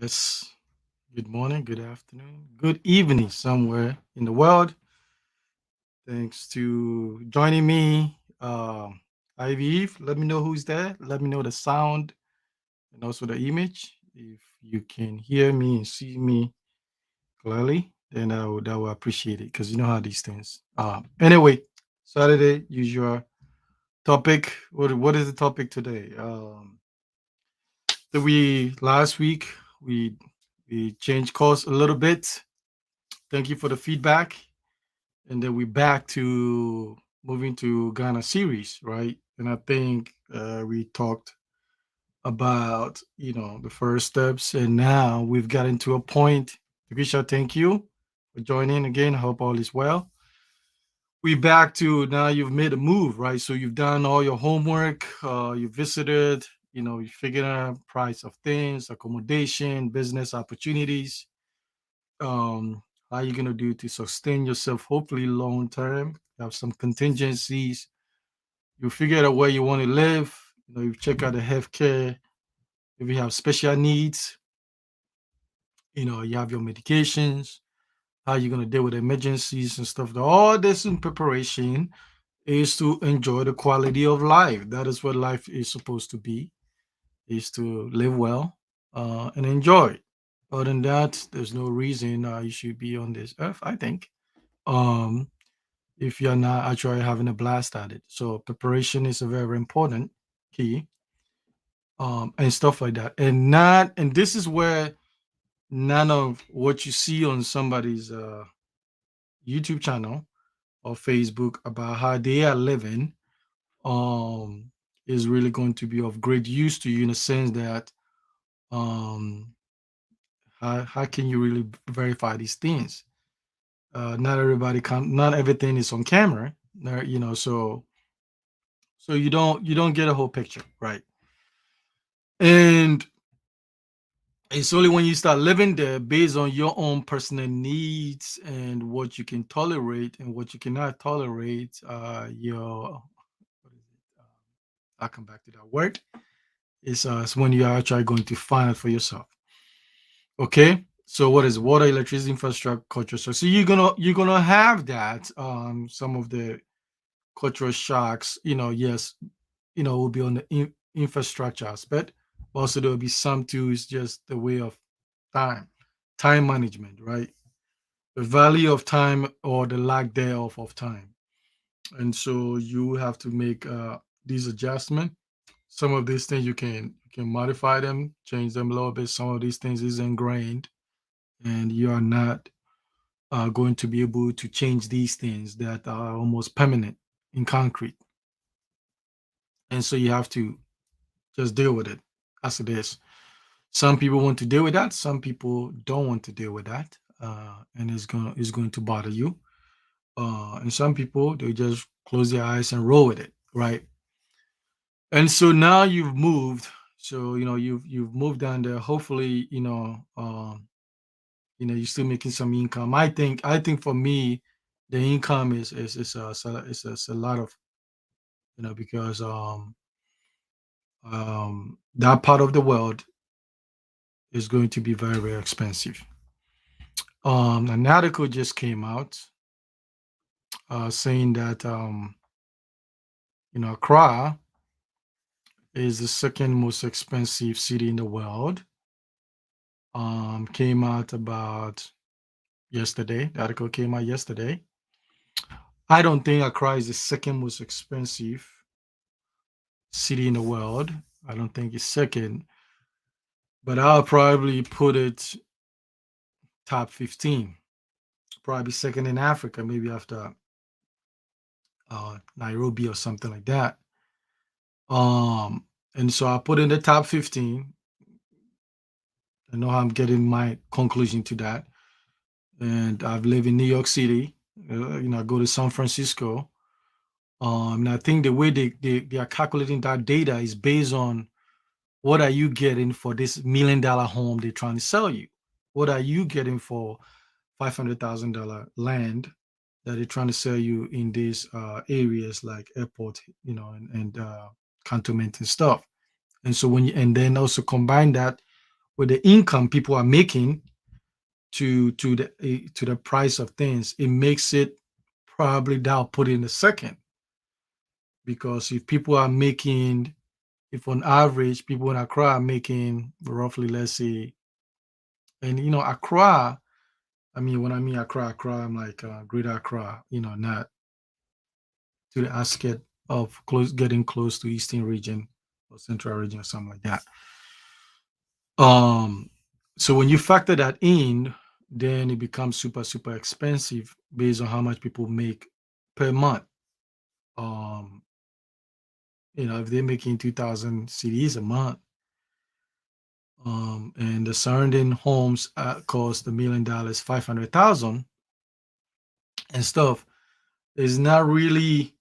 Yes. Good morning, good afternoon, good evening somewhere in the world. Thanks to joining me. Ivy, let me know who's there. Let me know the sound and also the image. If you can hear me and see me clearly, then I will appreciate it because you know how these things. Anyway, Saturday, usual topic. What is the topic today? We last week we we changed course a little bit. Thank you for the feedback. And then we back to moving to Ghana series, right? And I think we talked about the first steps, and now we've gotten to a point. Visha, thank you for joining again. Hope all is well. We back to now. You've made a move, right? So you've done all your homework. You visited. You figured out price of things, accommodation, business opportunities, how you gonna do to sustain yourself, hopefully long term. You have some contingencies. You figure out where you want to live. You check out the healthcare. If you have special needs, you have your medications. How you gonna deal with emergencies and stuff. All this in preparation is to enjoy the quality of life. That is what life is supposed to be. Is to live well and enjoy. Other than that, there's no reason you should be on this earth, I think. Um, if you're not actually having a blast at it. So preparation is a very important key, and stuff like that. And this is where none of what you see on somebody's YouTube channel or Facebook about how they are living um is really going to be of great use to you in a sense that um how can you really verify these things? Not everybody can, not everything is on camera. So you don't get a whole picture, right? And it's only when you start living there based on your own personal needs and what you can tolerate and what you cannot tolerate. Your what is it? I'll come back to that word. It's when you are actually going to find it for yourself. Okay. So what is water, electricity, infrastructure, culture? So you're gonna have that. Some of the cultural shocks. Yes, will be on the infrastructure aspect. But also, there will be some too. Is just the way of time management, right? The value of time or the lack thereof of time, and so you have to make these adjustments. Some of these things you can modify them, change them a little bit. Some of these things is ingrained, and you are not going to be able to change these things that are almost permanent in concrete, and so you have to just deal with it as it is. Some people want to deal with that. Some people don't want to deal with that, and it's going to bother you. And some people they just close their eyes and roll with it, right? And so now you've moved. So you've moved down there. Hopefully, you're still making some income. I think for me, the income is a lot of because that part of the world is going to be very very expensive. An article just came out saying that Accra is the second most expensive city in the world. Came out about yesterday. The article came out yesterday. I don't think Accra is the second most expensive city in the world. I don't think it's second, but I'll probably put it top 15. Probably second in Africa, maybe after Nairobi or something like that. And so I put in the top 15. I know I'm getting my conclusion to that. And I've lived in New York City. I go to San Francisco. And I think the way they are calculating that data is based on what are you getting for this $1 million home they're trying to sell you? What are you getting for $500,000 land that they're trying to sell you in these areas like airport, and cantonment and stuff? And so and then also combine that with the income people are making to the price of things, it makes it probably that I'll put in the second. Because if people are making, if on average people in Accra are making roughly, let's say, and Accra, I mean, when I mean Accra, Accra, I'm like Greater Accra, not to the aspect of getting close to Eastern region or Central region or something like that. Um, so when you factor that in, then it becomes super, super expensive based on how much people make per month. Um, if they're making 2,000 CDs a month, and the surrounding homes cost $1 million, 500,000 and stuff, is not really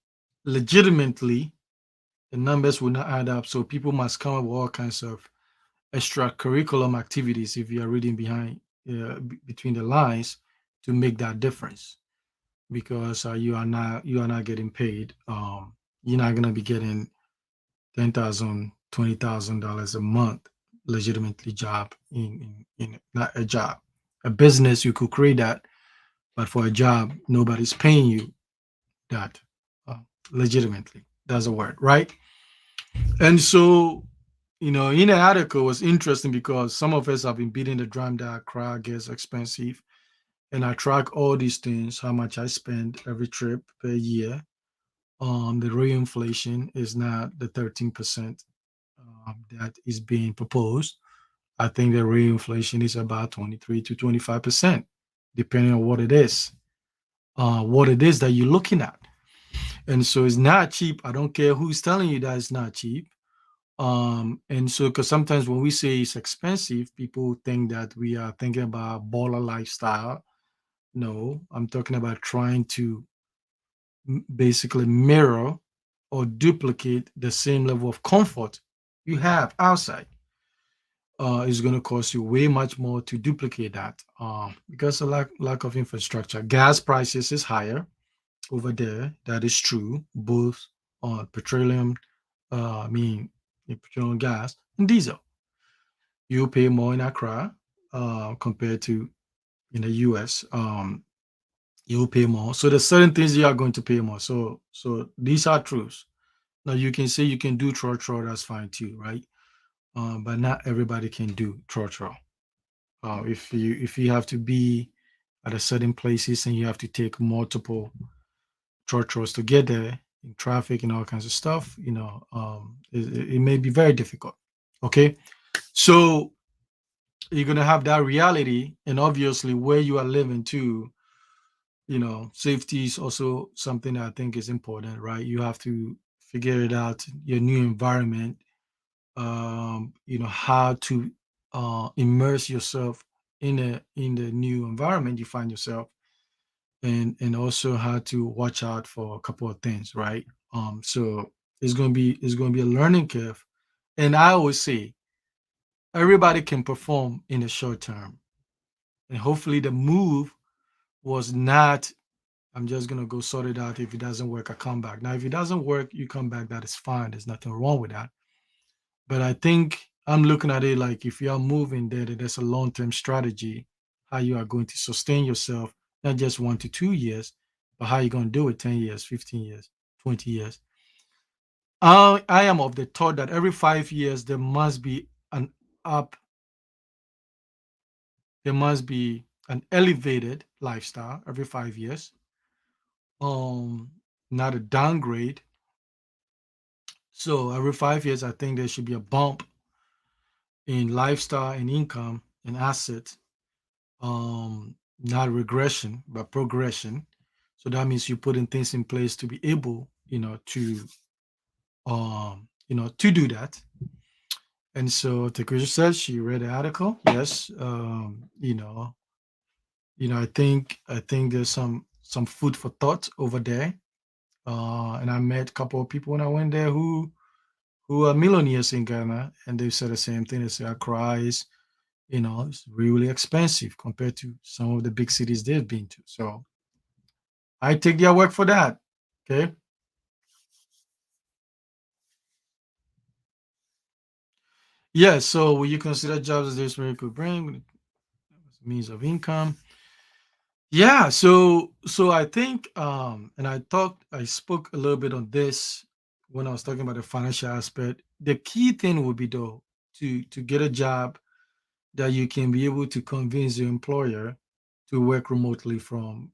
legitimately, the numbers will not add up. So people must come up with all kinds of extracurriculum activities if you are reading between the lines to make that difference, because you are not getting paid. You're not gonna be getting 10,000, $20,000 a month legitimately job in not a job, a business. You could create that, but for a job nobody's paying you that uh, legitimately. That's a word, right? And so, in the article, it was interesting because some of us have been beating the drum that Accra gets expensive. And I track all these things, how much I spend every trip per year. The real inflation is not the 13% that is being proposed. I think the real inflation is about 23 to 25%, depending on what it is that you're looking at. And so it's not cheap. I don't care who's telling you that it's not cheap. And so, because sometimes when we say it's expensive, people think that we are thinking about baller lifestyle. No, I'm talking about trying to basically mirror or duplicate the same level of comfort you have outside. It's going to cost you way much more to duplicate that, because of lack of infrastructure. Gas prices is higher over there. That is true, both on petroleum, I mean, petroleum gas and diesel. You pay more in Accra compared to in the US. You'll pay more. So there's certain things you are going to pay more. So these are truths. Now you can say you can do trotro, that's fine too, right? But not everybody can do trotro. If you have to be at a certain places and you have to take multiple trotros to get there in traffic and all kinds of stuff, it may be very difficult. Okay, so you're gonna have that reality, and obviously where you are living too. Safety is also something that I think is important, right? You have to figure it out, your new environment, how to immerse yourself in the new environment you find yourself, and also how to watch out for a couple of things, right? So it's gonna be a learning curve. And I always say everybody can perform in the short term. And hopefully the move was not, I'm just gonna go sort it out. If it doesn't work, I come back. Now, if it doesn't work, you come back. That is fine. There's nothing wrong with that. But I think I'm looking at it like if you are moving there, that there's a long-term strategy, how you are going to sustain yourself, not just 1 to 2 years, but how you're going to do it 10 years, 15 years, 20 years. I am of the thought that every 5 years up, there must be an elevated lifestyle every 5 years. Um, Not a downgrade. So every 5 years, I think there should be a bump in lifestyle and income and assets. Not regression, but progression. So that means you're putting things in place to be able, to do that. And so Takesha said she read the article. Yes. I think there's some food for thought over there. And I met a couple of people when I went there who are millionaires in Ghana, and they said the same thing. They say Accra is, it's really expensive compared to some of the big cities they've been to. So I take their work for that. Okay. Yeah, so will you consider jobs as this where could bring means of income? Yeah, so I think and I spoke a little bit on this when I was talking about the financial aspect. The key thing would be though to get a job that you can be able to convince your employer to work remotely from.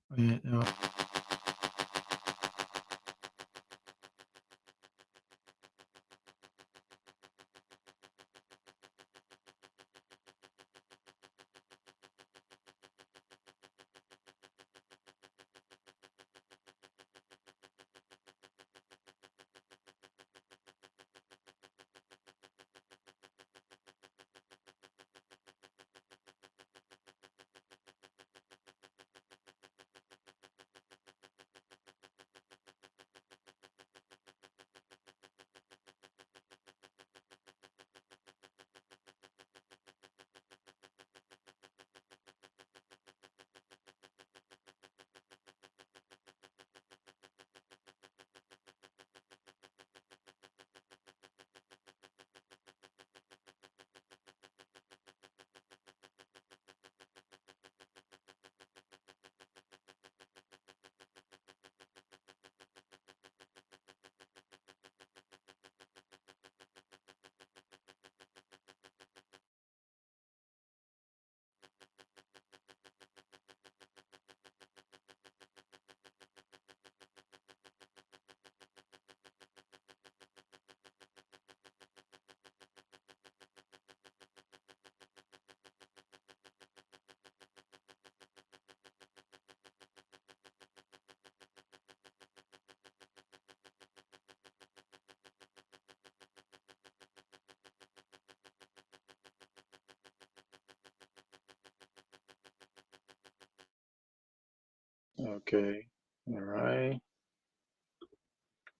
Okay, all right.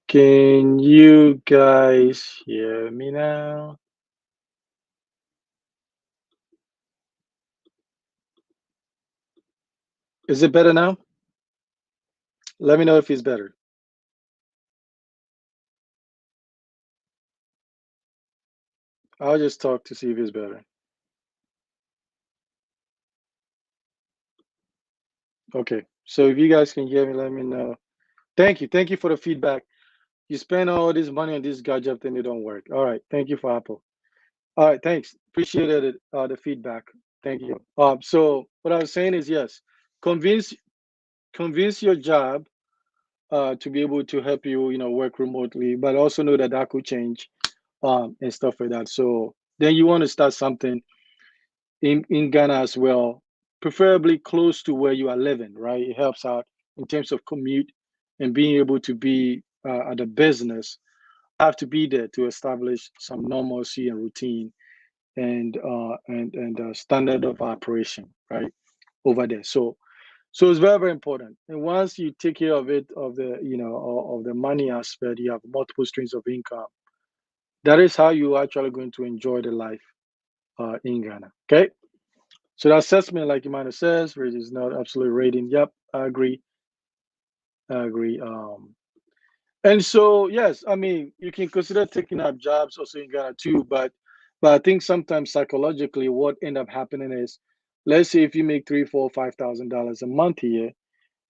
Can you guys hear me now? Is it better now? Let me know if it's better. I'll just talk to see if it's better. Okay, so if you guys can hear me, let me know. Thank you. Thank you for the feedback. You spend all this money on this gadget and it don't work. All right. Thank you for Apple. All right. Thanks. Appreciated it, the feedback. Thank you. So what I was saying is yes, convince convince your job to be able to help you, work remotely, but also know that that could change and stuff like that. So then you want to start something in Ghana as well, preferably close to where you are living, right? It helps out in terms of commute and being able to be at the business. Have to be there to establish some normalcy and routine and standard of operation, right, over there. So it's very very important. And once you take care of it, of the of the money aspect, you have multiple streams of income. That is how you actually going to enjoy the life in Ghana. Okay. So the assessment, like Imana says, rate is not absolute rating. Yep, I agree. I agree. And so yes, I mean you can consider taking up jobs also in Ghana too, but I think sometimes psychologically what end up happening is, let's say if you make three, four, $5,000 a month here,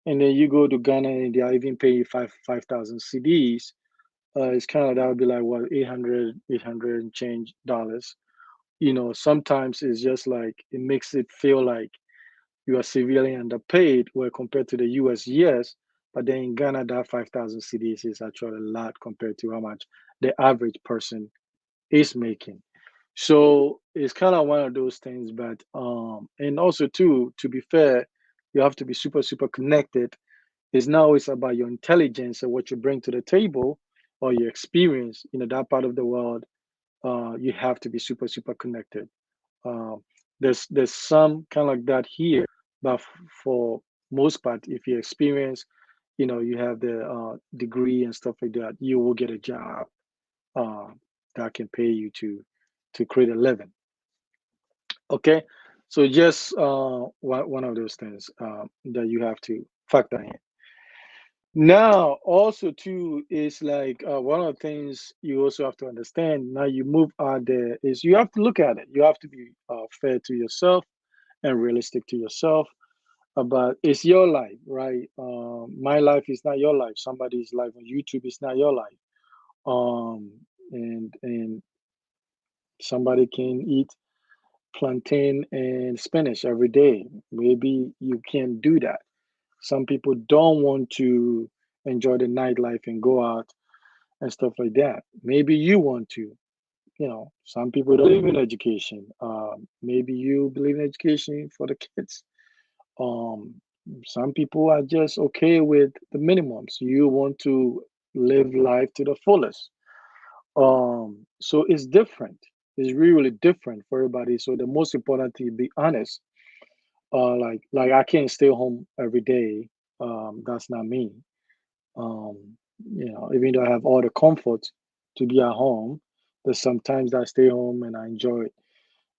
and then you go to Ghana and they are even paying you five thousand CDs, it's kind of that would be like what 800 and change dollars. Sometimes it's just like it makes it feel like you are severely underpaid where compared to the US, yes. But then in Ghana, that 5,000 CDs is actually a lot compared to how much the average person is making. So it's kind of one of those things. But and also too, to be fair, you have to be super, super connected. It's not always about your intelligence and what you bring to the table or your experience. That part of the world, you have to be super, super connected. Um, there's some kind of like that here, but for most part, if you experience, you have the degree and stuff like that, you will get a job uh, that can pay you to create a living. Okay, so just one of those things that you have to factor in. Now, also too is like one of the things you also have to understand. Now you move out there is you have to look at it. You have to be fair to yourself and realistic to yourself about it's your life, right? My life is not your life. Somebody's life on YouTube is not your life. Um, and somebody can eat plantain and spinach every day. Maybe you can't do that. Some people don't want to enjoy the nightlife and go out and stuff like that. Maybe you want to. Some people don't believe in education. Maybe you believe in education for the kids. Um, some people are just okay with the minimums. You want to live life to the fullest. So it's different. It's really, really different for everybody. So the most important thing, be honest. Like I can't stay home every day. That's not me. Even though I have all the comfort to be at home, there's sometimes that I stay home and I enjoy it.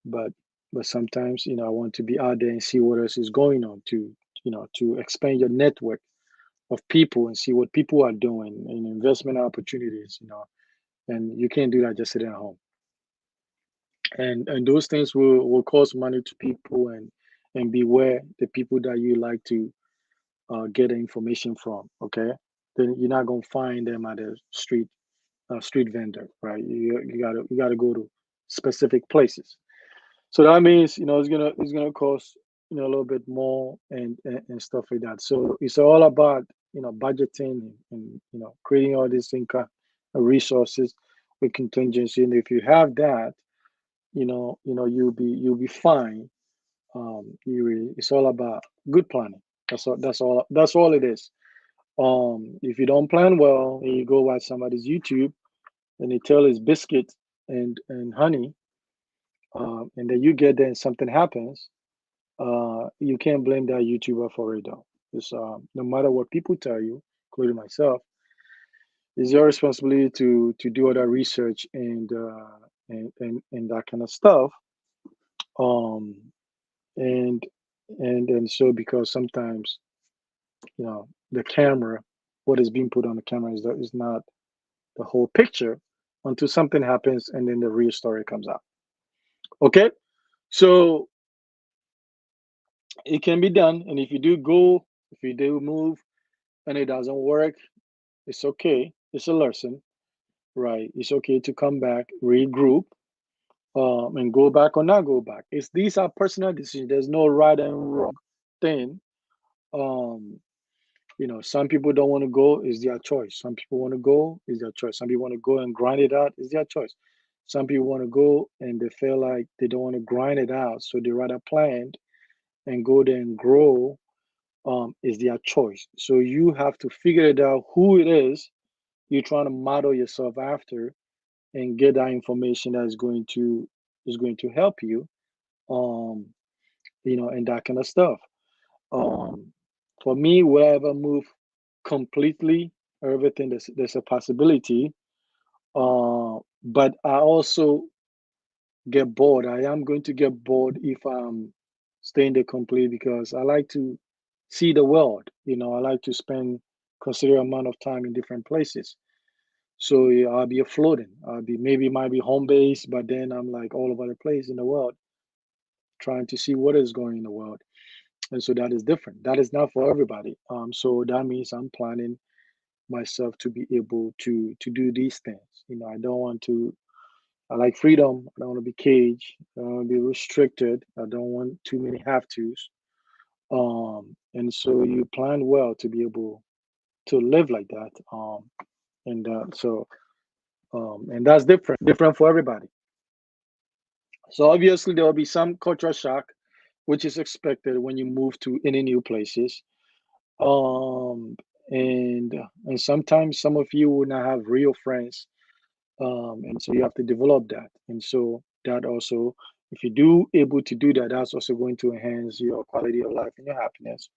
But but sometimes, I want to be out there and see what else is going on to expand your network of people and see what people are doing and investment opportunities. And you can't do that just sitting at home. And those things will cost money to people, and beware the people that you like to get the information from. Okay, then you're not gonna find them at a street vendor, right? You gotta go to specific places. So that means it's gonna cost a little bit more and stuff like that. So it's all about budgeting and creating all these income resources with contingency. And if you have that, you'll be fine. It's all about good planning. That's all it is. If you don't plan well and you go watch somebody's YouTube and they tell it's biscuit and honey, and then you get there and something happens, you can't blame that YouTuber for it though. It's no matter what people tell you, including myself, it's your responsibility to do all that research and that kind of stuff. Um, and and so because sometimes the camera, what is being put on the camera is not the whole picture until something happens and then the real story comes out. Okay, so it can be done, and if you do move and it doesn't work, it's okay. It's a lesson, right? It's okay to come back, regroup, and go back or not go back. These are personal decisions. There's no right and wrong thing. Um, some people don't want to go, is their choice. Some people want to go, is their choice. Some people want to go and grind it out, is their choice. Some people want to go and they feel like they don't want to grind it out, so they rather plan and go there and grow, is their choice. So you have to figure it out who it is you're trying to model yourself after and get that information that is going to help you, um, and that kind of stuff. Um, for me, will I ever move completely? Everything there's a possibility. But I also get bored. I am going to get bored if I'm staying there completely because I like to see the world. I like to spend considerable amount of time in different places. So yeah, I'll be floating. I'll be maybe might be home base, but then I'm like all over the place in the world, trying to see what is going in the world. And so that is different. That is not for everybody. So that means I'm planning myself to be able to do these things. I don't want to. I like freedom. I don't want to be caged. I don't want to be restricted. I don't want too many have tos. And so you plan well to be able to live like that. And that's different for everybody. So obviously there will be some cultural shock, which is expected when you move to any new places. Um, and sometimes some of you will not have real friends, and so you have to develop that. And so that also, if you do able to do that, that's also going to enhance your quality of life and your happiness,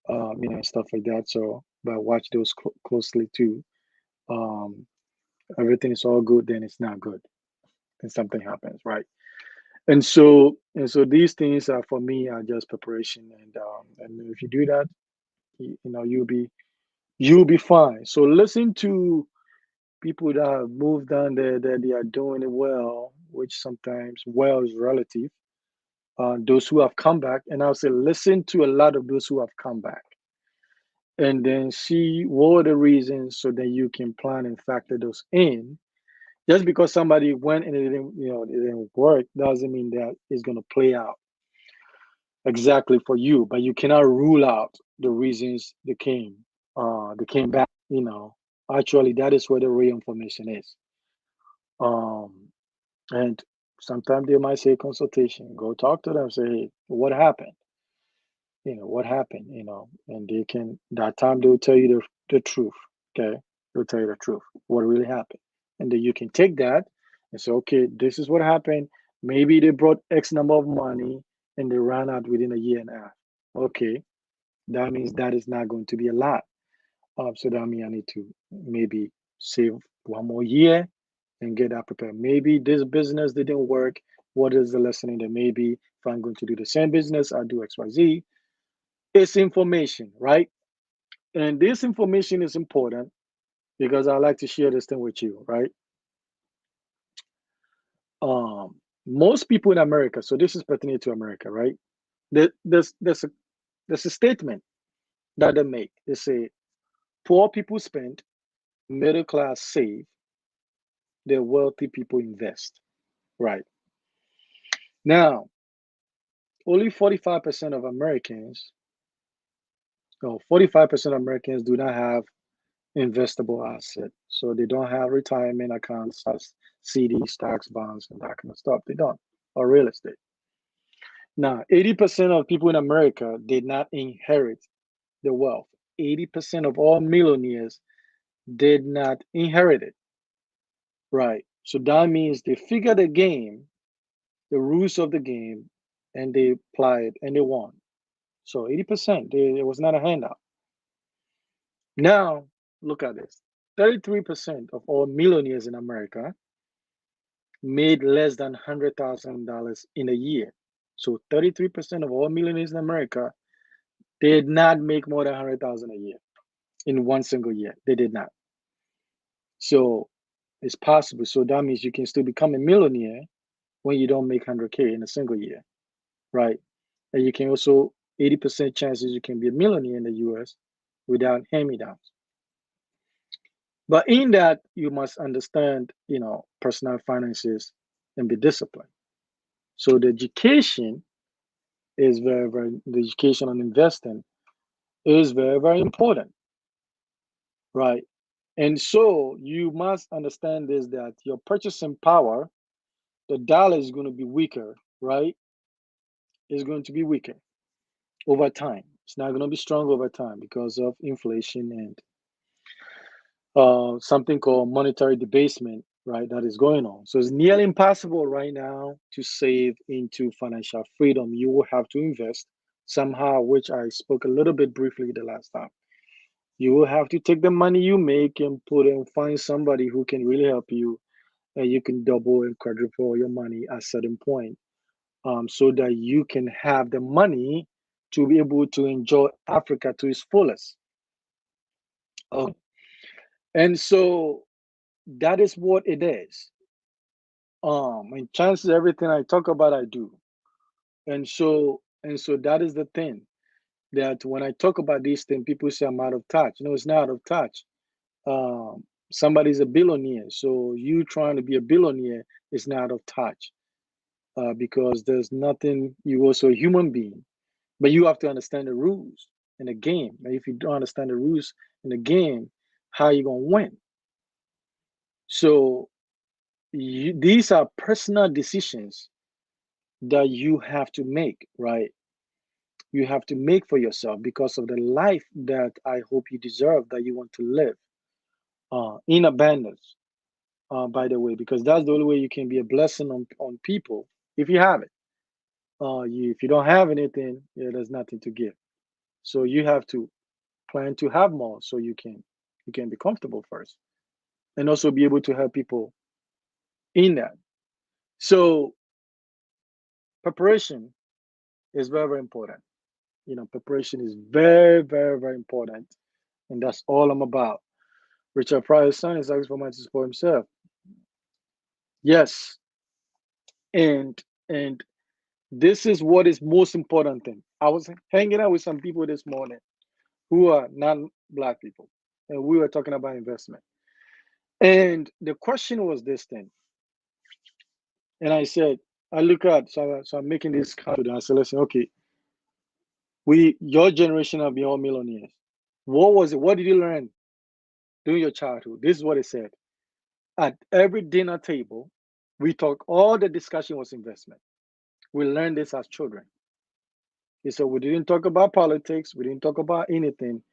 and stuff like that. So, but watch those closely too. Um, Everything is all good, then it's not good, and something happens, right? And so these things are for me are just preparation, and if you do that, you'll be You'll be fine. So listen to people that have moved down there that they are doing it well, which sometimes well is relative. Those who have come back, and I'll say listen to a lot of those who have come back, and then see what are the reasons, so that you can plan and factor those in. Just because somebody went and it didn't work, doesn't mean that it's going to play out exactly for you. But you cannot rule out the reasons they came back. Actually, that is where the real information is. Um, and sometimes they might say consultation. Go talk to them. Say, hey, what happened? What happened? And they can that time they'll tell you the truth. Okay, they'll tell you the truth. What really happened, and then you can take that and say, okay, this is what happened. Maybe they brought X number of money and they ran out within a year and a half. Okay, that means that is not going to be a lot. So that means I need to maybe save one more year and get that prepared. Maybe this business didn't work. What is the lesson in there? Maybe if I'm going to do the same business, I'll do XYZ. It's information, right? And this information is important because I like to share this thing with you, right? Most people in America, so this is pertinent to America, right? There's a statement that they make. They say, poor people spend, middle class save, the wealthy people invest, right? Now, only 45% of Americans, no, 45% of Americans do not have investable asset. So they don't have retirement accounts as CDs, stocks, bonds, and that kind of stuff. They don't, or real estate. Now, 80% of people in America did not inherit the wealth. 80% of all millionaires did not inherit it. Right. So that means they figure the game, the rules of the game, and they apply it and they won. So 80%, it was not a handout. Now, look at this. 33% of all millionaires in America made less than $100,000 in a year. So 33% of all millionaires in America did not make more than 100,000 a year in one single year. They did not. So it's possible. So that means you can still become a millionaire when you don't make 100K in a single year, right? And you can also 80% chances you can be a millionaire in the US without hand-me-downs. But in that, you must understand, personal finances and be disciplined. So the education is the education on investing is very, very important, right? And so you must understand this, that your purchasing power, the dollar is going to be weaker, right? Is going to be weaker over time. It's not going to be strong over time because of inflation and something called monetary debasement, right? That is going on. So it's nearly impossible right now to save into financial freedom. You will have to invest somehow, which I spoke a little bit briefly the last time. You will have to take the money you make and put and find somebody who can really help you, and you can double and quadruple your money at a certain point, so that you can have the money to be able to enjoy Africa to its fullest. Okay. And so that is what it is. And chances everything I talk about, I do. And so that is the thing, that when I talk about these things, people say I'm out of touch. No, it's not out of touch. Um, Somebody's a billionaire, so you trying to be a billionaire is not out of touch, because there's nothing. You also a human being, but you have to understand the rules in the game. And if you don't understand the rules in the game, how you gonna win? So these are personal decisions that you have to make, right? You have to make for yourself because of the life that I hope you deserve, that you want to live, in abundance, by the way, because that's the only way you can be a blessing on people if you have it. If you don't have anything, yeah, there's nothing to give. So you have to plan to have more so you can be comfortable first, and also be able to help people in that. So preparation is very, very important. Preparation is very, very, very important. And that's all I'm about. Richard Pryor's son is asking for money to support himself. Yes. And this is what is most important thing. I was hanging out with some people this morning who are not black people, and we were talking about investment. And the question was this thing. And I said, I look at, so I'm making this comment. I said, listen, okay, your generation have been all millionaires. What was it? What did you learn during your childhood? This is what it said. At every dinner table, we talk, all the discussion was investment. We learned this as children. He said, we didn't talk about politics. We didn't talk about anything.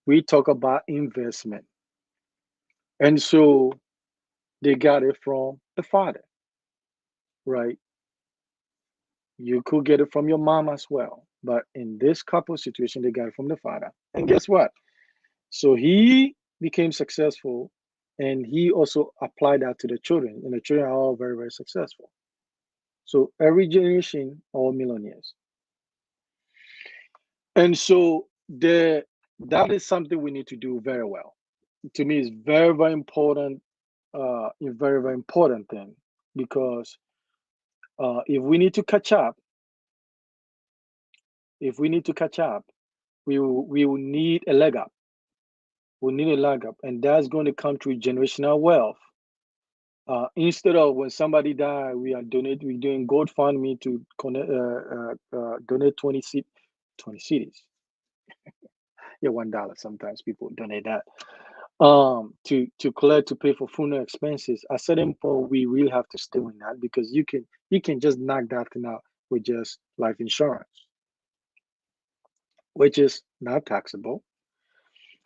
We talk about investment. And so they got it from the father, right? You could get it from your mom as well. But in this couple situation, they got it from the father. And guess what? So he became successful and he also applied that to the children. And the children are all very, very successful. So every generation, all millionaires. And so that is something we need to do very well. To me, it's very, very important. A very, very important thing because if we need to catch up, we will need a leg up. We need a leg up, and that's going to come through generational wealth. Instead of when somebody die, we're doing GoFundMe to donate 20 cities. Yeah, $1. Sometimes people donate that. To collect to pay for funeral expenses. At certain point, we really have to stay on that because you can just knock that thing out with just life insurance, which is not taxable,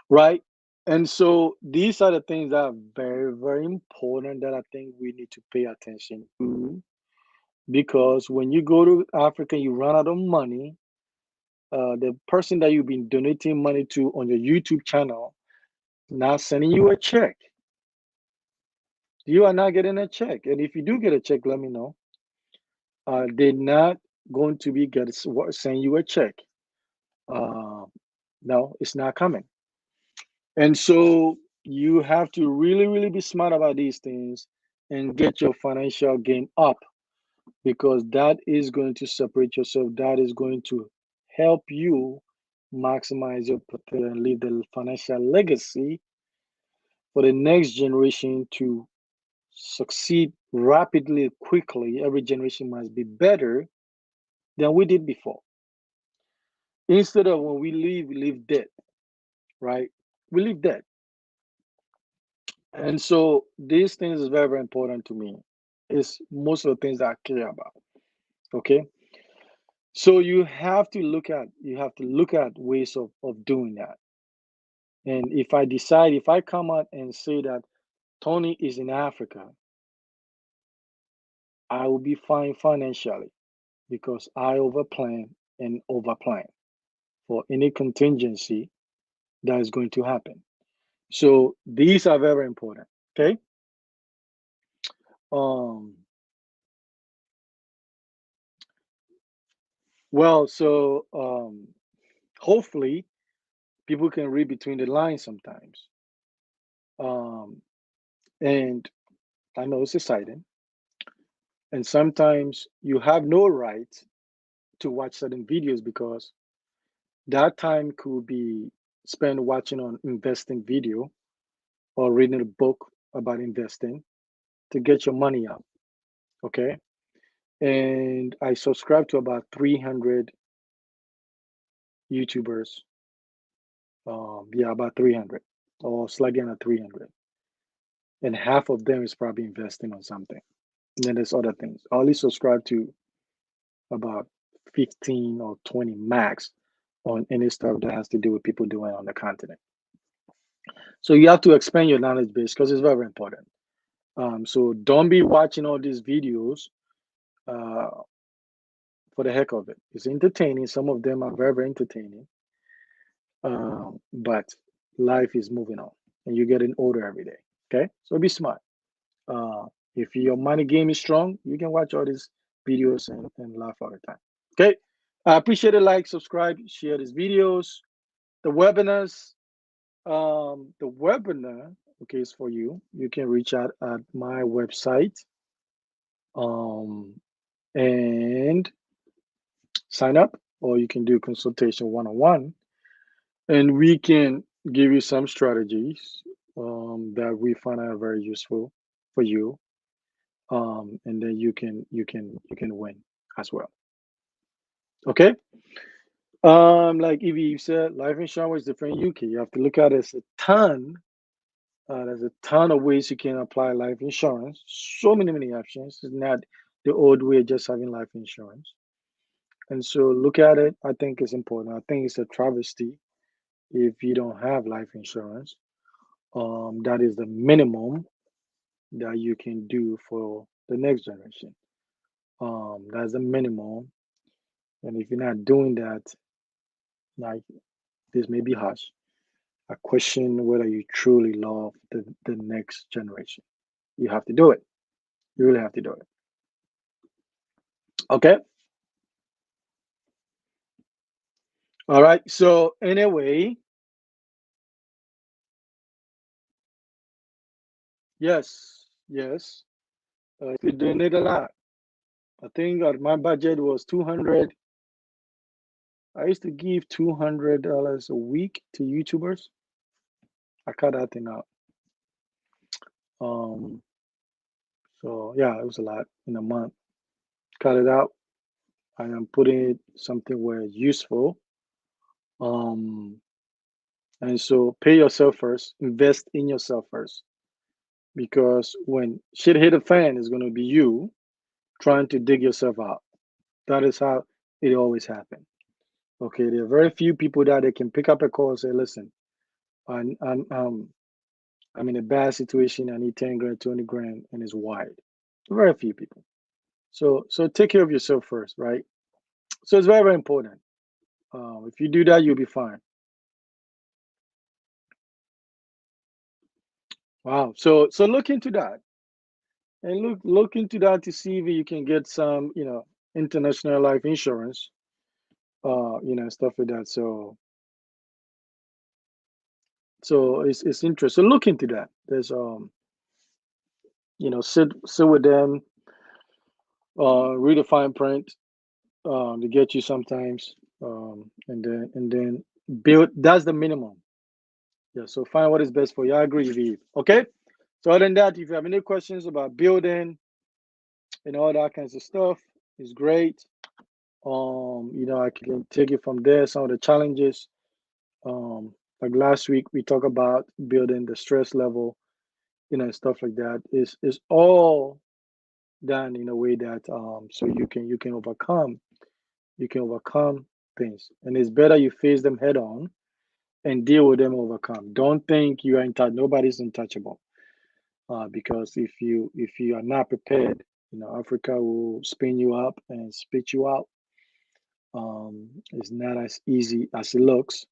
right? And so these are the things that are very, very important that I think we need to pay attention to. Because when you go to Africa, you run out of money. The person that you've been donating money to on your YouTube channel now sending you a check. You are not getting a check. And if you do get a check, let me know. They're not going to be send you a check. No, it's not coming. And so you have to really, really be smart about these things and get your financial game up because that is going to separate yourself. That is going to help you maximize your potential and leave the financial legacy for the next generation to succeed rapidly, quickly. Every generation must be better than we did before. Instead of when we live dead, right? We live dead. And so these things is very, very important to me. It's most of the things that I care about. Okay. So you have to look at ways of doing that. And if I come out and say that Tony is in Africa, I will be fine financially because I overplan and overplan for any contingency that is going to happen. So these are very important. Okay. Um well, so hopefully people can read between the lines sometimes. Um and I know it's exciting. And sometimes you have no right to watch certain videos because that time could be spent watching on investing video or reading a book about investing to get your money up. Okay. And I subscribe to about 300 YouTubers. Yeah, about 300 or slightly under 300. And half of them is probably investing on something. And then there's other things. I only subscribe to about 15 or 20 max on any stuff that has to do with people doing on the continent. So you have to expand your knowledge base because it's very, very important. So don't be watching all these videos uh, for the heck of it. It's entertaining. Some of them are very, very entertaining. But life is moving on and you're getting older every day. Okay. So be smart. If your money game is strong, you can watch all these videos and laugh all the time. Okay. I appreciate it. Like, subscribe, share these videos, the webinars. The webinar, okay, is for you. You can reach out at my website and sign up, or you can do consultation one-on-one, and we can give you some strategies that we find are very useful for you, and then you can win as well. Okay. Like Evie said, life insurance is different in UK. You have to look at it as a ton. There's a ton of ways you can apply life insurance. So many options. It's not the old way of just having life insurance. And so look at it. I think it's important. I think it's a travesty if you don't have life insurance. That is the minimum that you can do for the next generation. That's the minimum. And if you're not doing that, like this may be harsh. I question whether you truly love the next generation. You have to do it. You really have to do it. Okay. All right. So anyway, yes. You donate a lot. I think my budget was 200. I used to give $200 a week to YouTubers. I cut that thing out. Um, so yeah, it was a lot in a month. Cut it out. I am putting it something where it's useful. Um, and so pay yourself first. Invest in yourself first, because when shit hit the fan, it's going to be you trying to dig yourself out. That is how it always happens. Okay, there are very few people that they can pick up a call and say, "Listen, I'm in a bad situation. I need 10 grand, 20 grand, and it's wide." Very few people. So take care of yourself first, right? So it's very important. If you do that, you'll be fine. Wow. So look into that, and look into that to see if you can get some, international life insurance, stuff like that. So it's interesting. So look into that. There's sit with them, read the fine print, to get you sometimes, and then build. That's the minimum. Yeah. So find what is best for you. I agree with you. Okay. So other than that, if you have any questions about building and all that kinds of stuff, it's great. I can take it from there. Some of the challenges, like last week, we talked about building the stress level, and stuff like that. Is all done in a way that so you can overcome things, and it's better you face them head on and deal with them, overcome. Don't think you are nobody's untouchable, because if you are not prepared, Africa will spin you up and spit you out. It's not as easy as it looks,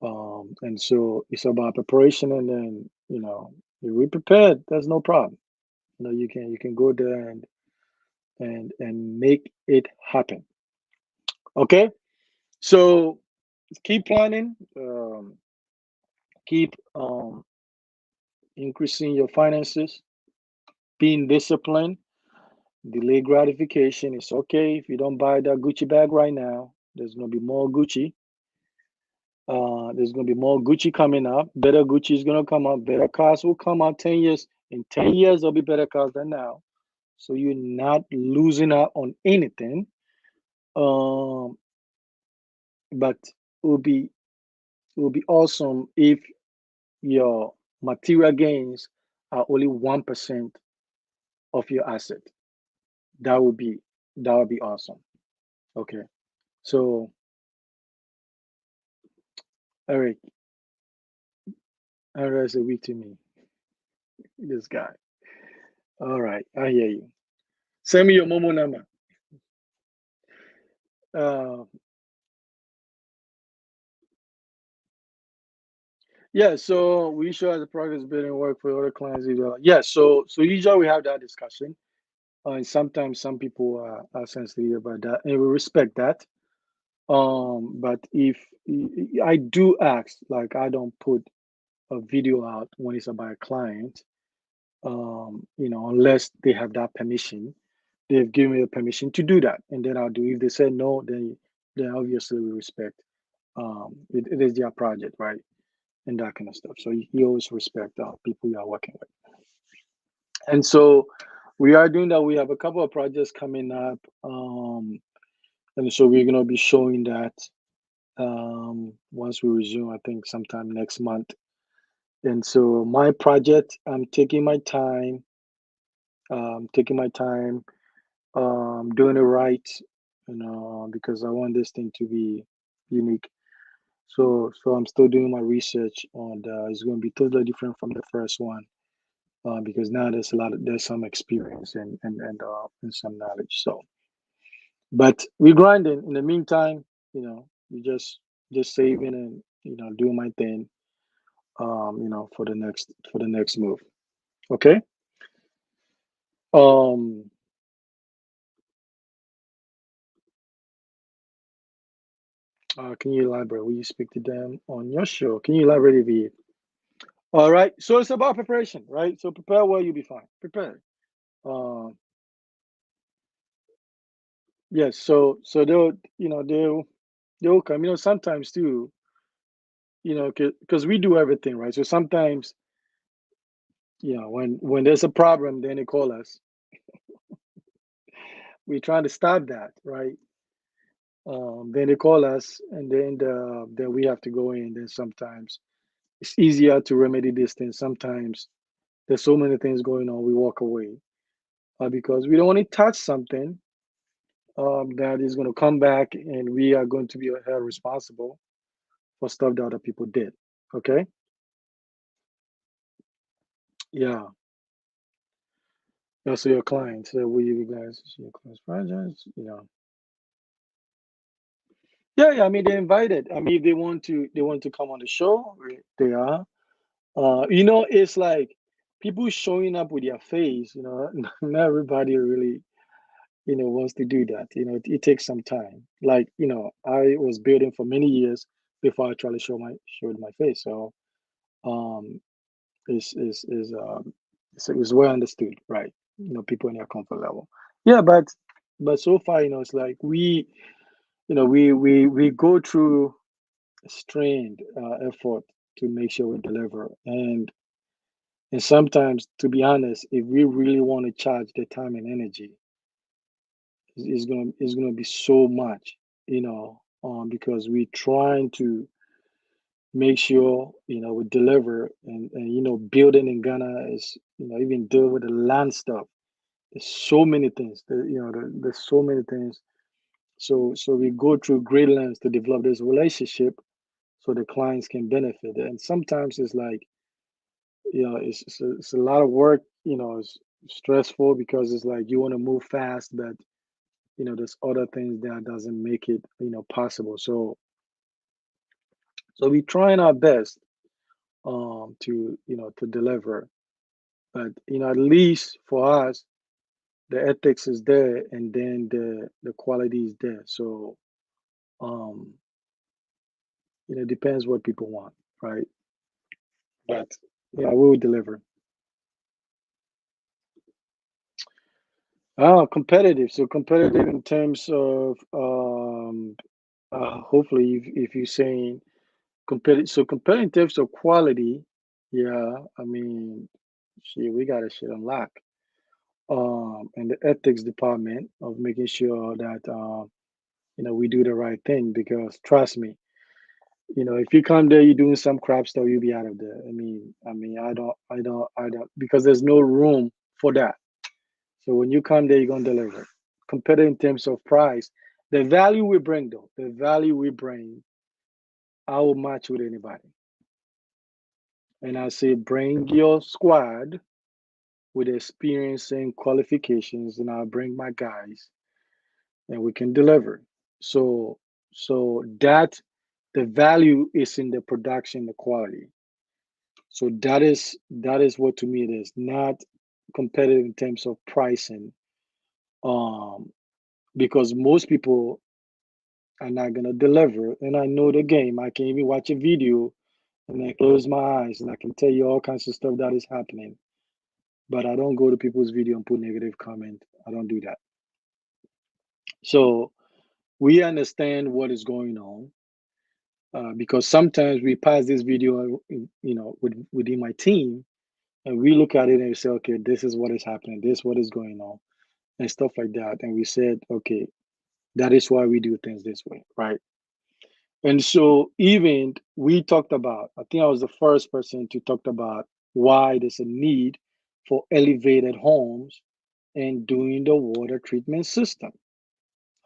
and so it's about preparation, and then if we prepared, there's no problem. You can go there and make it happen. Okay. So keep planning, keep increasing your finances, being disciplined. Delay gratification is okay. If you don't buy that Gucci bag right now, there's gonna be more Gucci. There's gonna be more Gucci coming up. Better Gucci is gonna come up. Better cars will come out 10 years. In 10 years, there'll be better cars than now. So you're not losing out on anything. Um, but it will be awesome if your material gains are only 1% of your asset. That would be that would be awesome. Okay. So Eric, Eric is a week to me. This guy. All right, I hear you. Send me your Momo number. Uh, yeah. So we show as a progress building work for other clients. Yeah. So usually we have that discussion. And sometimes some people are sensitive about that, and we respect that. But if I do ask, like I don't put a video out when it's about a client, unless they have that permission. They've given me the permission to do that, and then I'll do. If they say no, then obviously we respect. It is their project, right, and that kind of stuff. So you always respect people you are working with. And so we are doing that. We have a couple of projects coming up, and so we're gonna be showing that once we resume. I think sometime next month. And so my project, I'm taking my time, taking my time, doing it right, because I want this thing to be unique. So I'm still doing my research, and it's going to be totally different from the first one, because now there's some experience and some knowledge. So, but we're grinding. In the meantime, we just saving and doing my thing, for the next move. Okay. Um, can you elaborate? Will you speak to them on your show? Can you elaborate if you? All right. So it's about preparation, right? So prepare well, you'll be fine. Prepare. Um, yes. So they'll come. Sometimes too. Because we do everything right. So sometimes, when there's a problem, then they call us. We're trying to stop that, right? Then they call us, and then we have to go in. Then sometimes it's easier to remedy this thing. Sometimes there's so many things going on, we walk away, because we don't want to touch something that is going to come back, and we are going to be held responsible for stuff that other people did. Okay? Yeah. Also, your clients. Will you guys see your clients' projects? Yeah, yeah. I mean, they're invited. I mean, if they want to come on the show, they are. It's like people showing up with their face. Not everybody really wants to do that. It takes some time. Like, I was building for many years before I try to showed my face. So um is well understood, right? People in their comfort level. Yeah, but so far, it's like we go through strained effort to make sure we deliver. And sometimes, to be honest, if we really want to charge the time and energy, it's gonna be so much, because we're trying to make sure we deliver, and building in Ghana is, even deal with the land stuff. There's so many things. There's so many things. So we go through great lengths to develop this relationship so the clients can benefit. And sometimes it's like, it's a lot of work. It's stressful because it's like you want to move fast, but there's other things that doesn't make it possible. So we're trying our best to deliver, but at least for us the ethics is there, and then the quality is there. So um it depends what people want, right? But yeah, we will deliver. Competitive. So competitive in terms of, hopefully, if you're saying competitive, so competitive in terms of quality. Yeah, I mean, shit, we got a shit on lock. And the ethics department of making sure that we do the right thing, because trust me, if you come there, you're doing some crap stuff, you'll be out of there. I mean, I don't, because there's no room for that. So when you come there, you're gonna deliver. Competitive in terms of price, the value we bring, though, the value we bring, I will match with anybody. And I say, bring your squad with experience and qualifications, and I'll bring my guys, and we can deliver. So, that the value is in the production, the quality. So that is what, to me, it is not competitive in terms of pricing, um, because most people are not gonna deliver. And I know the game. I can even watch a video and I close my eyes and I can tell you all kinds of stuff that is happening. But I don't go to people's video and put negative comment. I don't do that. So we understand what is going on, because sometimes we pass this video, within my team, and we look at it and we say, okay, this is what is happening, this is what is going on, and stuff like that. And we said, okay, that is why we do things this way, right? And so even we talked about, I think I was the first person to talk about why there's a need for elevated homes and doing the water treatment system.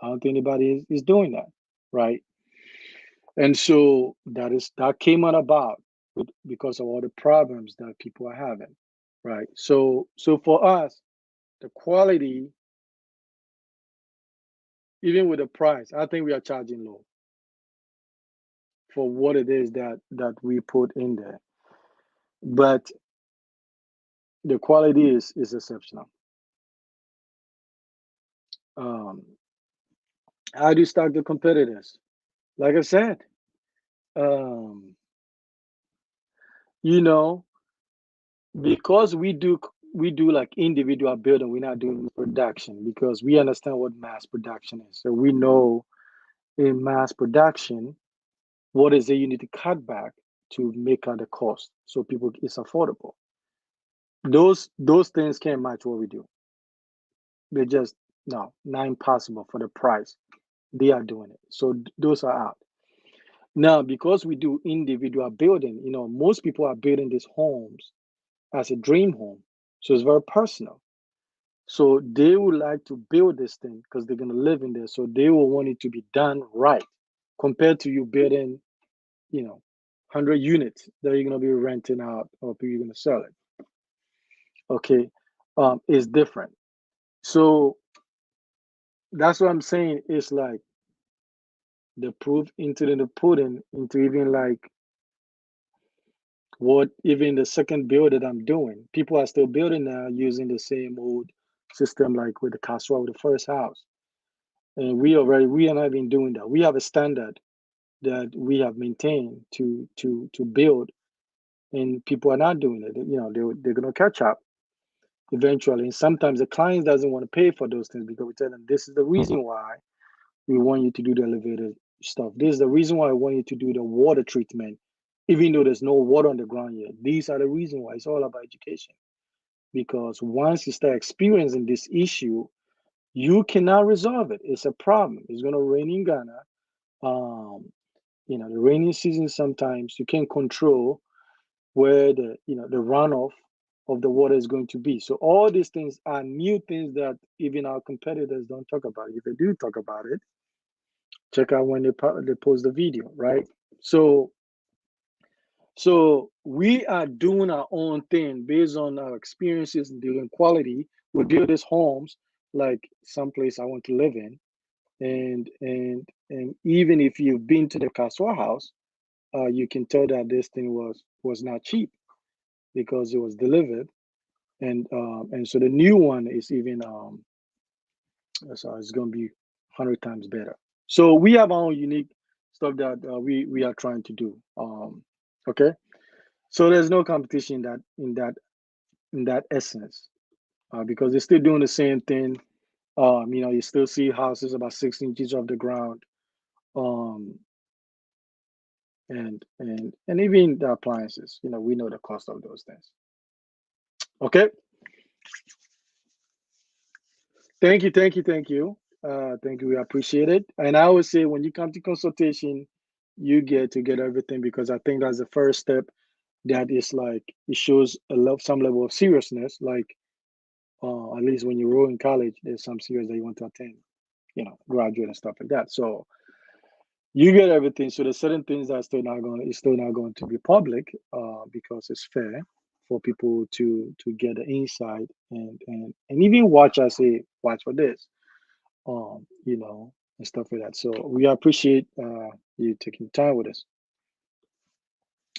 I don't think anybody is doing that, right? And so that came on about because of all the problems that people are having, right? So for us, the quality, even with the price, I think we are charging low for what it is that we put in there. But the quality is exceptional. Um, how do you stack the competitors? Like I said, um, you know, because we do like individual building, we're not doing production because we understand what mass production is. So we know in mass production, what is it you need to cut back to make out the cost so people it's affordable. Those things can't match what we do. They just no, not impossible for the price. They are doing it. So those are out. Now, because we do individual building, most people are building these homes as a dream home. So it's very personal. So they would like to build this thing because they're going to live in there. So they will want it to be done right compared to you building, 100 units that you're going to be renting out or you're going to sell it. Okay. It's different. So that's what I'm saying. It's like the proof into the pudding, into even like what even the second build that I'm doing. People are still building now using the same old system like with the Castle with the first house. And we are not even doing that. We have a standard that we have maintained to build, and people are not doing it. They're gonna catch up eventually. And sometimes the client doesn't want to pay for those things because we tell them this is the reason why we want you to do the elevator stuff. This is the reason why I want you to do the water treatment, even though there's no water on the ground yet. These are the reason why. It's all about education. Because once you start experiencing this issue, you cannot resolve it. It's a problem. It's gonna rain in Ghana. Um, the rainy season sometimes you can't control where the runoff of the water is going to be. So all these things are new things that even our competitors don't talk about. If they do talk about it, check out when they post the video, right? So we are doing our own thing based on our experiences in building quality. We build these homes like someplace I want to live in, and even if you've been to the Kaswa house, you can tell that this thing was not cheap because it was delivered, and so the new one is even so it's going to be 100 times better. So we have our own unique stuff that we are trying to do. Okay, so there's no competition in that essence, because they're still doing the same thing. You still see houses about 6 inches off the ground, um, and even the appliances. We know the cost of those things. Okay, thank you. Thank you. We appreciate it. And I would say when you come to consultation, you get to get everything because I think that's the first step. That is like it shows some level of seriousness. Like at least when you roll in college, there's some series that you want to attend, graduate and stuff like that. So you get everything. So there's certain things that it's still not going to be public, because it's fair for people to get the insight and even watch. I say watch for this, and stuff like that. So we appreciate you taking time with us.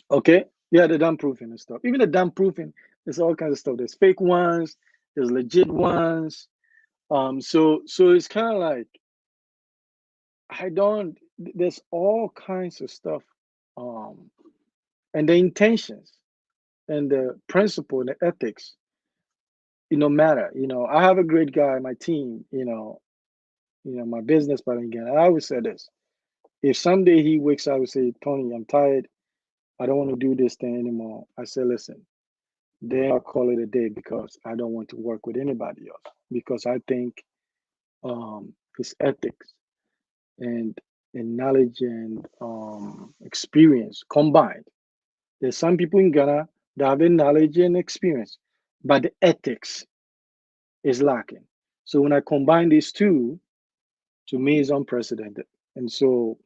Okay, yeah, the dam proofing and stuff. Even the dam proofing, there's all kinds of stuff. There's fake ones, there's legit ones. So it's kind of like I don't. There's all kinds of stuff. Um, and the intentions and the principle and the ethics, matter. I have a great guy on my team, my business partner again. I always say this. If someday he wakes up and say, Tony, I'm tired, I don't want to do this thing anymore. I say, listen, then I'll call it a day because I don't want to work with anybody else. Because I think his ethics and knowledge and experience combined. There's some people in Ghana that have the knowledge and experience, but the ethics is lacking. So when I combine these two, to me, it's unprecedented. And so,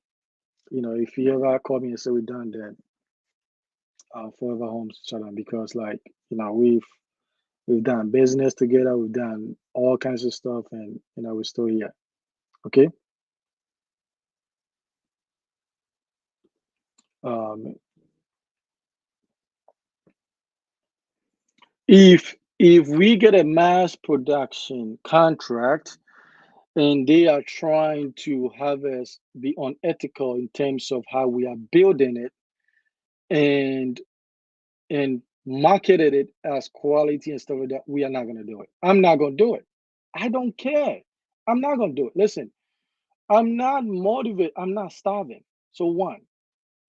if you ever call me and say we're done, then Forever Homes shut down because, like, we've done business together, we've done all kinds of stuff, and we're still here. Okay. Um, if we get a mass production contract and they are trying to have us be unethical in terms of how we are building it and marketed it as quality and stuff like that, we are not going to do it. I'm not going to do it. I don't care. I'm not going to do it. Listen, I'm not motivated. I'm not starving. So one,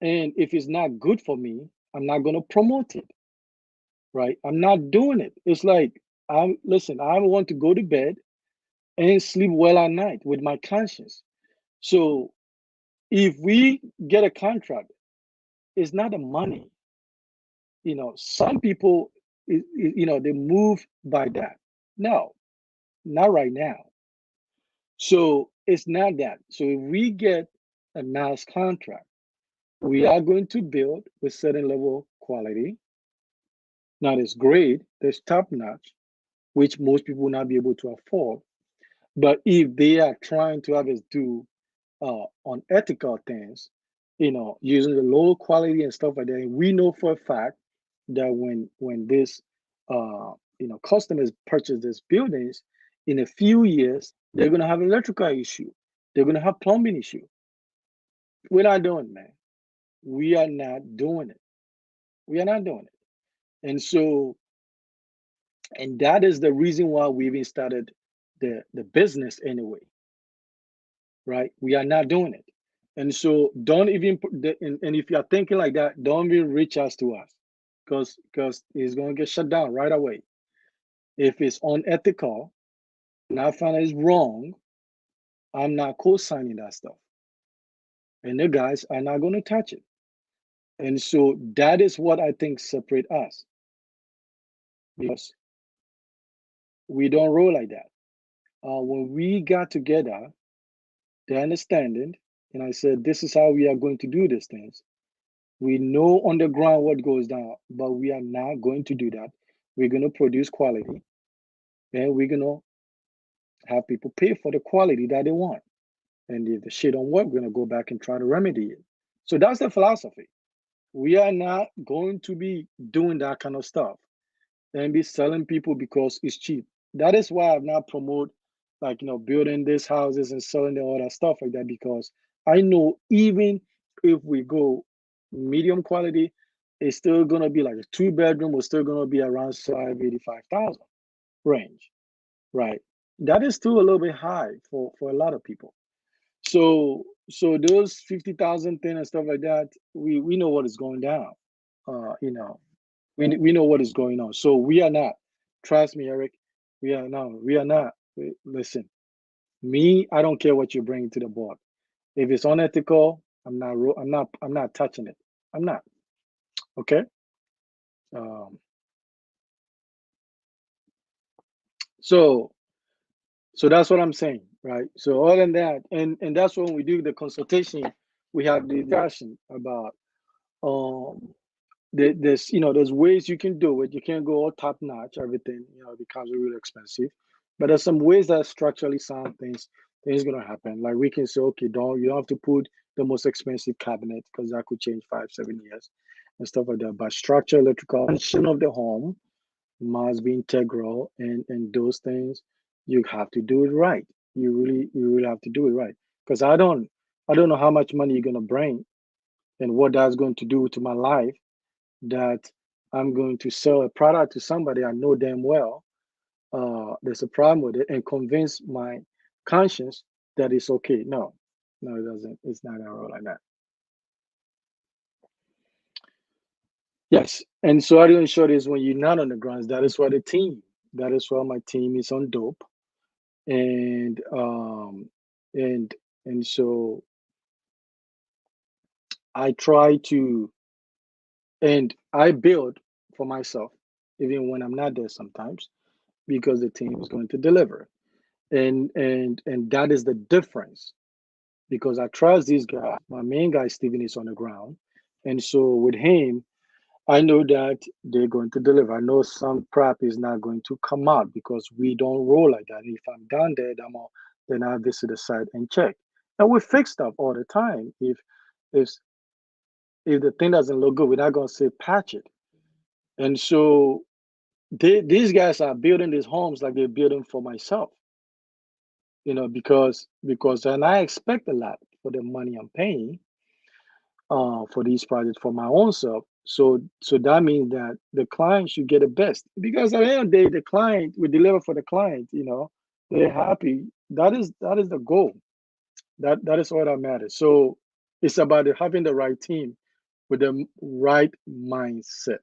and if it's not good for me, I'm not going to promote it. Right? I'm not doing it. It's like I want to go to bed and sleep well at night with my conscience. So if we get a contract, it's not the money. Some people, they move by that. No, not right now. So it's not that. So if we get a nice contract, we are going to build with certain level of quality. Not as great, there's top notch, which most people will not be able to afford. But if they are trying to have us do unethical things, using the low quality and stuff like that, and we know for a fact that when this customers purchase these buildings, in a few years they're gonna have electrical issue, they're gonna have plumbing issue. We're not doing it, man. We are not doing it. We are not doing it. And that is the reason why we even started the business anyway, right? We are not doing it. And so don't even and if you're thinking like that, don't even reach out to us because it's gonna get shut down right away. If it's unethical and I find it's wrong, I'm not co-signing that stuff. And the guys are not gonna touch it. And so that is what I think separate us because we don't roll like that. When we got together, the understanding, and I said, this is how we are going to do these things. We know on the ground what goes down, but we are not going to do that. We're going to produce quality and we're going to have people pay for the quality that they want. And if the shit don't work, we're going to go back and try to remedy it. So that's the philosophy. We are not going to be doing that kind of stuff and be selling people because it's cheap. That is why I've not promote building these houses and selling all that stuff like that, because I know even if we go medium quality, it's still gonna be like a 2 bedroom was still gonna be around 85,000 range, right? That is still a little bit high for a lot of people. So those 50,000 thing and stuff like that, we know what is going down. We know what is going on. So we are not. Trust me, Eric. We are no. We are not. Listen, me. I don't care what you bring to the board. If it's unethical, I'm not. I'm not touching it. I'm not. Okay. Um, so that's what I'm saying, right? So other than that, and that's when we do the consultation, we have the discussion about um there's ways you can do it. You can't go all top notch, everything, it becomes really expensive. But there's some ways that structurally sound things gonna happen. Like we can say, okay, you don't have to put the most expensive cabinet because that could change 5, 7 years and stuff like that. But structure, electrical function of the home must be integral, and those things you have to do it right. You really have to do it right. Because I don't know how much money you're gonna bring and what that's going to do to my life that I'm going to sell a product to somebody I know damn well there's a problem with it and convince my conscience that it's okay. No, no, it doesn't. It's not gonna roll like that. Yes, and so how do you ensure this when you're not on the grounds? That is why the team. That is why my team is on dope, and and and so I try to and I build for myself, even when I'm not there sometimes, because the team is going to deliver, and that is the difference because I trust these guys. My main guy, Steven, is on the ground. And so with him, I know that they're going to deliver. I know some crap is not going to come out because we don't roll like that. If I'm down there, then I visit the site and check. And we fix stuff all the time. If if the thing doesn't look good, we're not going to say patch it. And so these guys are building these homes like they're building for myself, because and I expect a lot for the money I'm paying for these projects for my own self. So that means that the client should get the best because at the end of the day, the client we deliver for the client. They're happy. That is the goal. That is all that matters. So it's about having the right team with the right mindset.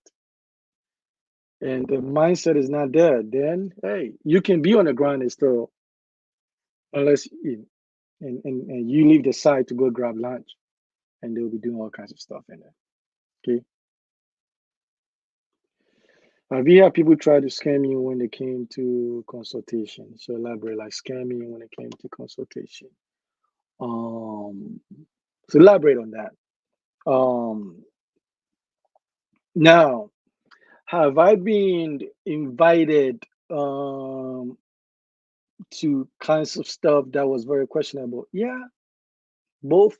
And the mindset is not there, then hey, you can be on the ground and still unless and you leave the site to go grab lunch and they'll be doing all kinds of stuff in there. Okay. Have you had people try to scam you when they came to consultation? So elaborate, like scamming you when it came to consultation. Um, so elaborate on that. Um, now, have I been invited to kinds of stuff that was very questionable? Yeah, both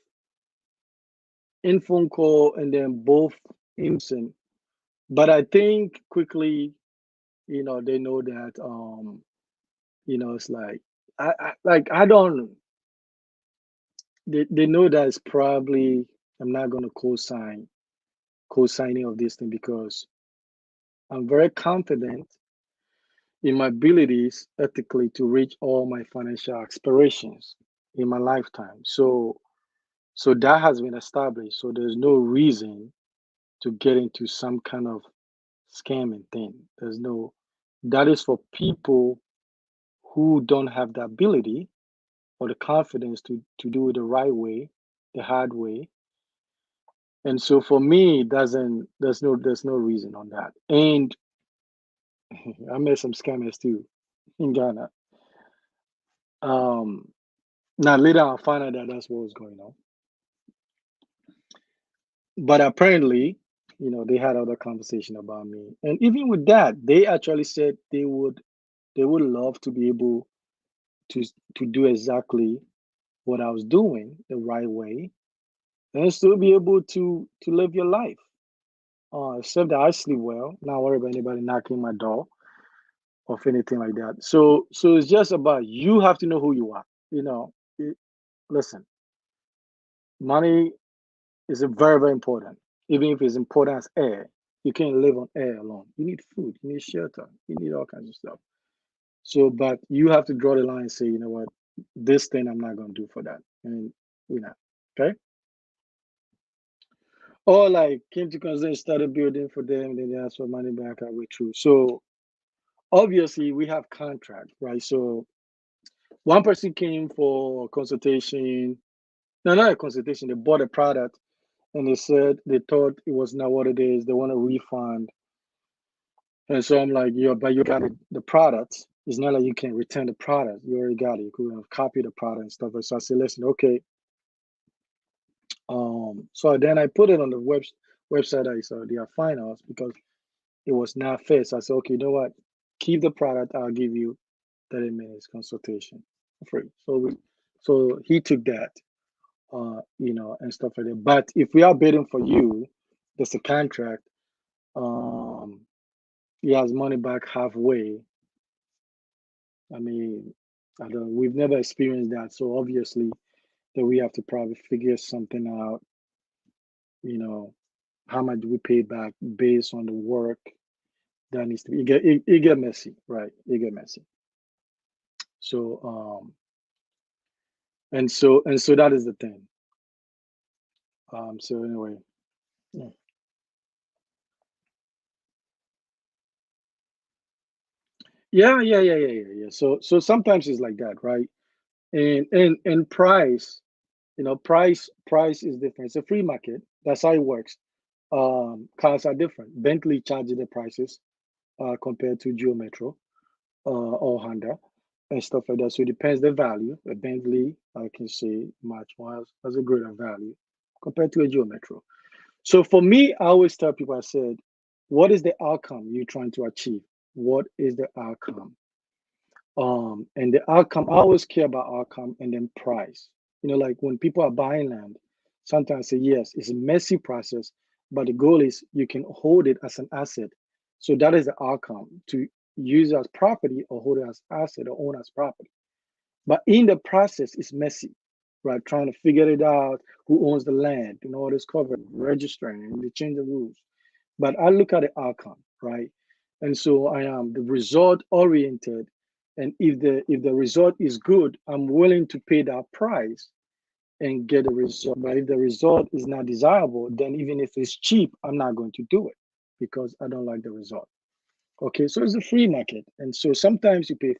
in phone call and then both in person. But I think quickly, they know that it's like I don't they know that it's probably I'm not gonna co-signing of this thing because I'm very confident in my abilities ethically to reach all my financial aspirations in my lifetime. So that has been established. So there's no reason to get into some kind of scamming thing. That is for people who don't have the ability or the confidence to do it the right way, the hard way. And so for me, it doesn't there's no reason on that. And I met some scammers too in Ghana. Um, Now later I found out that that's what was going on. But apparently, they had other conversation about me. And even with that, they actually said they would love to be able to to do exactly what I was doing the right way and still be able to live your life. Except that I sleep well, not worry about anybody knocking my door or anything like that. So it's just about you have to know who you are. It, listen, money is a very, very important. Even if it's important as air, you can't live on air alone. You need food, you need shelter, you need all kinds of stuff. So, but you have to draw the line and say, you know what, this thing I'm not going to do for that. And we're not. Okay. Or like came to consider started building for them, then they asked for money back halfway through. So obviously we have contract, right? So one person came for consultation. No, not a consultation. They bought a product and they said they thought it was not what it is. They want a refund. And so I'm like, yeah, but you got it, the product. It's not like you can return the product. You already got it. You could have copied the product and stuff. So I said, listen, okay. So then I put it on the website. I saw they are fine us because it was not fair. So I said, okay, you know what? Keep the product. I'll give you 30 minutes consultation for free. So he took that, and stuff like that. But if we are bidding for you, there's a contract. Um, he has money back halfway. I mean, I don't. We've never experienced that, so obviously that we have to probably figure something out. You know, how much do we pay back based on the work that needs to be. It get messy, right? It get messy. So and so that is the thing. So anyway, yeah. Yeah. So sometimes it's like that, right? And price, price is different. It's a free market. That's how it works. Cars are different. Bentley charges the prices compared to Geo Metro or Honda and stuff like that. So it depends the value. A Bentley, I can say, much more has a greater value compared to a Geo Metro. So for me, I always tell people, I said, what is the outcome you're trying to achieve? What is the outcome? And the outcome, I always care about outcome and then price. Like when people are buying land, sometimes say, yes, it's a messy process, but the goal is you can hold it as an asset. So that is the outcome, to use it as property or hold it as asset or own as property. But in the process, it's messy, right? Trying to figure it out, who owns the land, and all this covered, registering, and they change the rules. But I look at the outcome, right? And so I am the result oriented. And if the result is good, I'm willing to pay that price and get a result. But if the result is not desirable, then even if it's cheap, I'm not going to do it because I don't like the result. Okay, so it's a free market. And so sometimes you pay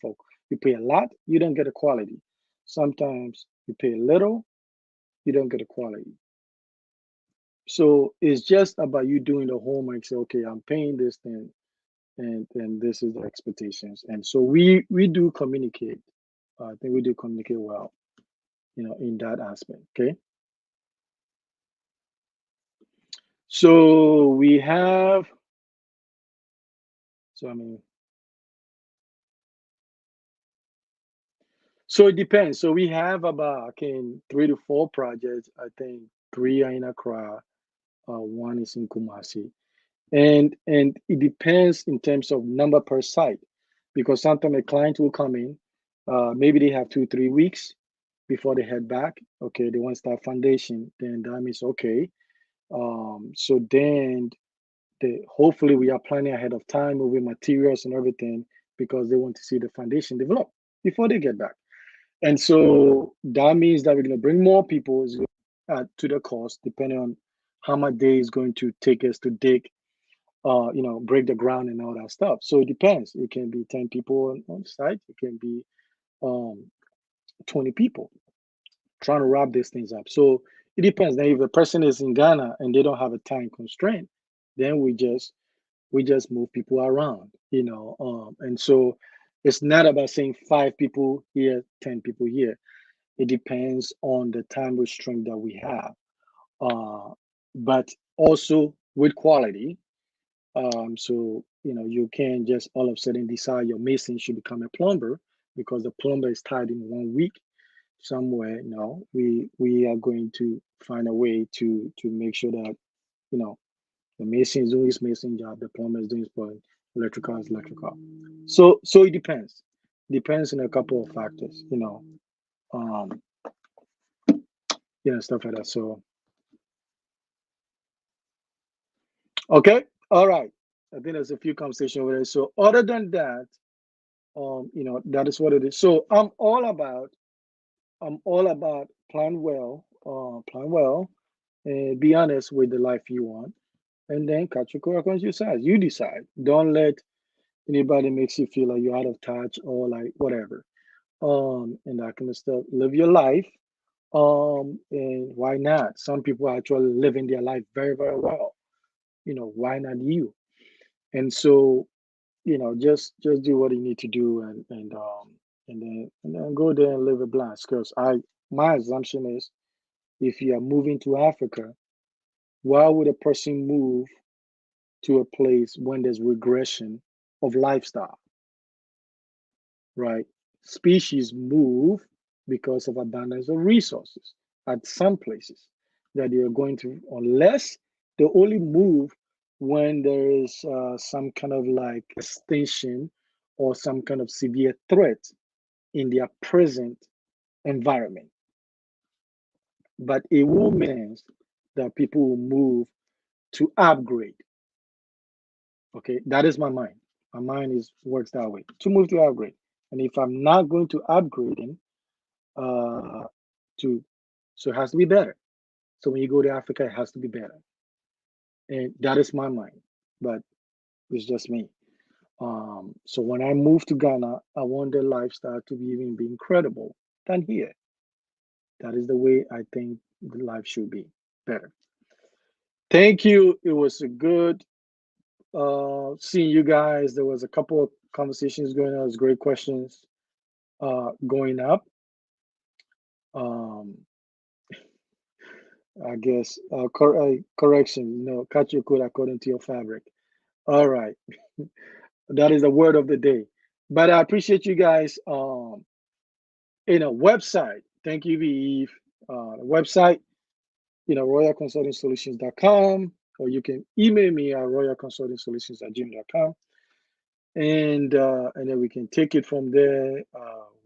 a lot, you don't get a quality. Sometimes you pay a little, you don't get a quality. So it's just about you doing the homework. Say, okay, I'm paying this thing, and this is the expectations. And so we do communicate. I think we do communicate well, in that aspect. Okay. So we have. So I mean, so it depends. So we have about, okay, 3 to 4 projects. I think three are in Accra, one is in Kumasi, and it depends in terms of number per site, because sometimes a client will come in, maybe they have 2 3 weeks before they head back. Okay, they want to start foundation, then that means okay. So then hopefully we are planning ahead of time with materials and everything, because they want to see the foundation develop before they get back. And so that means that we're going to bring more people to the cost, depending on how much day is going to take us to dig, break the ground and all that stuff. So it depends. It can be 10 people on site. It can be um, 20 people trying to wrap these things up. So it depends. Now, if a person is in Ghana and they don't have a time constraint, then we just move people around, and so it's not about saying 5 people here, 10 people here. It depends on the time restraint that we have, but also with quality. So you can't just all of a sudden decide your mason should become a plumber because the plumber is tied in 1 week somewhere. No, we are going to find a way to make sure that you know the mason is doing his mason job, the plumber is doing his plumbing, electrical is electrical. So it depends on a couple of factors, um, stuff like that. So okay, all right. I think there's a few conversation over there. So other than that, that is what it is. So I'm all about plan well, and be honest with the life you want, and then cut your corner you size. You decide. Don't let anybody makes you feel like you're out of touch or like whatever. And that kind of stuff. Live your life. And why not? Some people are actually living their life very, very well. Why not you? And so, just do what you need to do, and then go there and live a blast. Because my assumption is, if you are moving to Africa, why would a person move to a place when there's regression of lifestyle, right? Species move because of abundance of resources at some places that you're going to, unless they only move when there is some kind of like extinction or some kind of severe threat in their present environment. But it will make sense that people will move to upgrade. Okay, that is my mind. My mind is works that way. To move to upgrade. And if I'm not going to upgrading, uh, to so it has to be better. So when you go to Africa, it has to be better. And that is my mind. But it's just me. So when I move to Ghana, I want the lifestyle to be even be incredible than here. That is the way I think the life should be better. Thank you. It was a good seeing you guys. There was a couple of conversations going on. It was great questions going up. Um, I guess correction. Cut your coat according to your fabric. All right, that is the word of the day. But I appreciate you guys. Website. Thank you, Eve. The website, royalconsultingsolutions.com, or you can email me at royalconsultingsolutions@gmail.com, and then we can take it from there.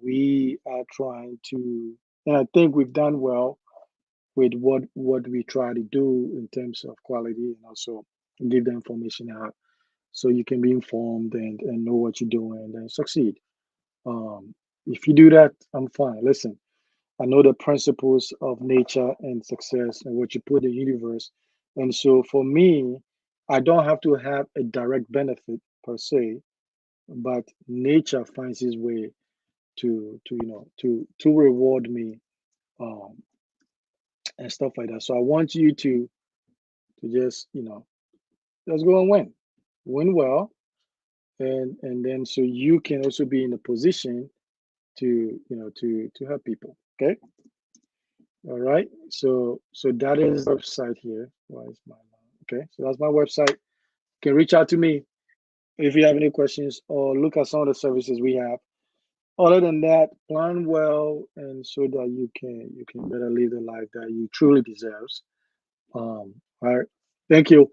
We are trying to, and I think we've done well with what we try to do in terms of quality, and also give the information out so you can be informed and know what you're doing and succeed. If you do that, I'm fine. Listen, I know the principles of nature and success and what you put in the universe. And so for me, I don't have to have a direct benefit per se, but nature finds its way to reward me, um, and stuff like that. So I want you to just just go and win well, and then so you can also be in a position to to help people. Okay. All right. So that is the website here. Why is my okay? So that's my website. You can reach out to me if you have any questions or look at some of the services we have. Other than that, plan well and so that you can better live the life that you truly deserves. All right. Thank you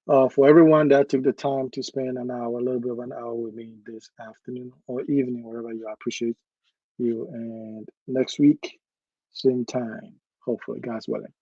for everyone that took the time to spend an hour, a little bit of an hour with me this afternoon or evening, wherever you are. I appreciate you. And next week, same time, hopefully, God's willing.